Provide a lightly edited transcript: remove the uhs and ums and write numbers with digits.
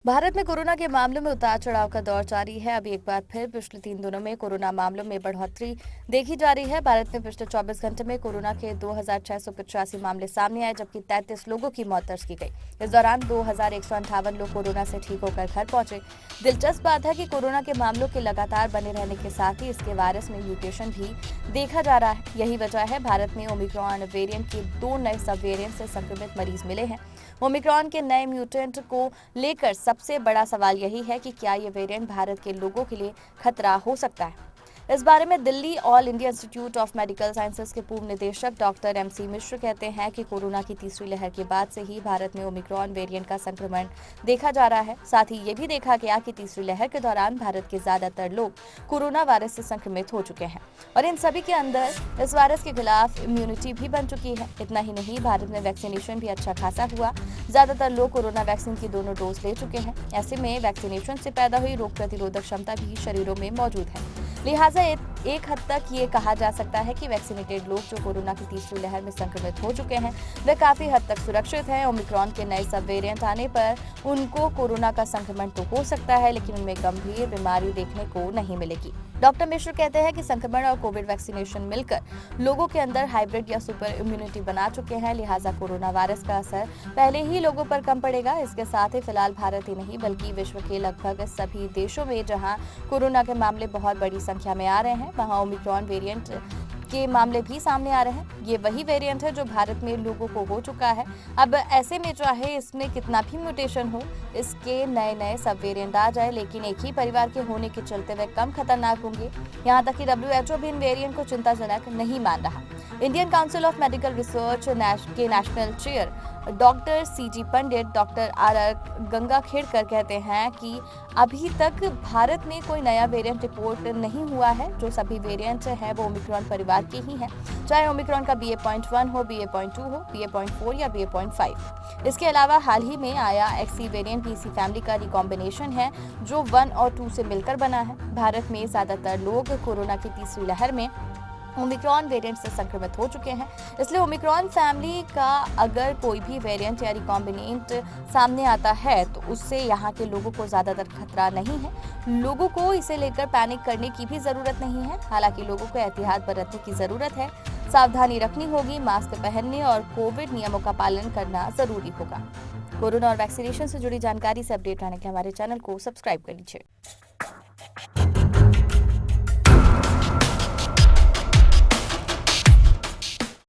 भारत में कोरोना के मामलों में उतार चढ़ाव का दौर जारी है। अब एक बार फिर पिछले 3 दिनों में कोरोना मामलों में बढ़ोतरी देखी जा रही है। भारत में पिछले 24 घंटे में कोरोना के 2,685 मामले सामने आए, जबकि 33 लोगों की मौत दर्ज की गई। इस दौरान 2,158 लोग कोरोना से ठीक होकर घर पहुंचे। दिलचस्प बात है कि कोरोना के मामलों के लगातार बने रहने के साथ ही इसके वायरस में म्यूटेशन भी देखा जा रहा है। यही वजह है भारत में ओमिक्रॉन वेरिएंट के 2 नए सब वेरिएंट से संक्रमित मरीज मिले हैं। ओमिक्रॉन के नए म्यूटेंट को लेकर सबसे बड़ा सवाल यही है कि क्या ये वेरिएंट भारत के लोगों के लिए खतरा हो सकता है। इस बारे में Delhi all India institute of medical sciences के पूर्व निदेशक डॉक्टर MC मिश्र कहते हैं कि कोरोना की तीसरी लहर के बाद से ही भारत में ओमिक्रॉन वेरिएंट का संक्रमण देखा जा रहा है। साथ ही ये भी देखा गया कि तीसरी लहर के दौरान भारत के ज्यादातर लोग कोरोना वायरस से संक्रमित हो चुके हैं और इन सभी के अंदर इस वायरस के खिलाफ इम्यूनिटी भी बन चुकी है। इतना ही नहीं, भारत में वैक्सीनेशन भी अच्छा खासा हुआ। ज्यादातर लोग कोरोना वैक्सीन की दोनों डोज ले चुके हैं। ऐसे में वैक्सीनेशन से पैदा हुई रोग प्रतिरोधक क्षमता भी शरीरों में मौजूद है। लिहाजा एक हद तक ये कहा जा सकता है कि वैक्सीनेटेड लोग जो कोरोना की तीसरी लहर में संक्रमित हो चुके हैं वे काफी हद तक सुरक्षित हैं। ओमिक्रॉन के नए सब वेरिएंट आने पर उनको कोरोना का संक्रमण तो हो सकता है, लेकिन उनमें गंभीर बीमारी देखने को नहीं मिलेगी। डॉक्टर मिश्र कहते हैं कि संक्रमण और कोविड वैक्सीनेशन मिलकर लोगों के अंदर हाइब्रिड या सुपर इम्यूनिटी बना चुके हैं। लिहाजा कोरोना वायरस का असर पहले ही लोगों पर कम पड़ेगा। इसके साथ ही फिलहाल भारत ही नहीं बल्कि विश्व के लगभग सभी देशों में जहां कोरोना के मामले बहुत बड़ी संख्या में आ रहे हैं, वहां ओमिक्रॉन वेरिएंट के मामले भी सामने आ रहे हैं। ये वही वेरिएंट है जो भारत में लोगों को हो चुका है। अब ऐसे में चाहे इसमें कितना भी म्यूटेशन हो, इसके नए नए सब वेरिएंट आ जाए, लेकिन एक ही परिवार के होने के चलते वे कम खतरनाक होंगे। यहाँ तक कि WHO भी इन वेरिएंट को चिंताजनक नहीं मान रहा। Indian council of medical research के नेशनल चेयर डॉक्टर CG पंडित डॉक्टर RR गंगाखेड़कर कहते हैं कि अभी तक भारत में कोई नया वेरिएंट रिपोर्ट नहीं हुआ है। जो सभी वेरिएंट है वो ओमिक्रॉन परिवार के ही हैं, चाहे ओमिक्रॉन का BA.1 हो, BA.2 हो, BA.4 या BA.5। इसके अलावा हाल ही में आया XC वेरिएंट भी इसी फैमिली का रिकॉम्बिनेशन है जो 1 और 2 से मिलकर बना है। भारत में ज्यादातर लोग कोरोना की तीसरी लहर में ओमिक्रॉन वेरिएंट से संक्रमित हो चुके हैं। इसलिए ओमिक्रॉन फैमिली का अगर कोई भी वेरिएंट या रिकॉम्बिनेंट सामने आता है तो उससे यहाँ के लोगों को ज़्यादातर खतरा नहीं है। लोगों को इसे लेकर पैनिक करने की भी ज़रूरत नहीं है। हालांकि लोगों को एहतियात बरतने की ज़रूरत है, सावधानी रखनी होगी, मास्क पहनने और कोविड नियमों का पालन करना ज़रूरी होगा। कोरोना और वैक्सीनेशन से जुड़ी जानकारी से अपडेट रहने के हमारे चैनल को सब्सक्राइब कर लीजिए।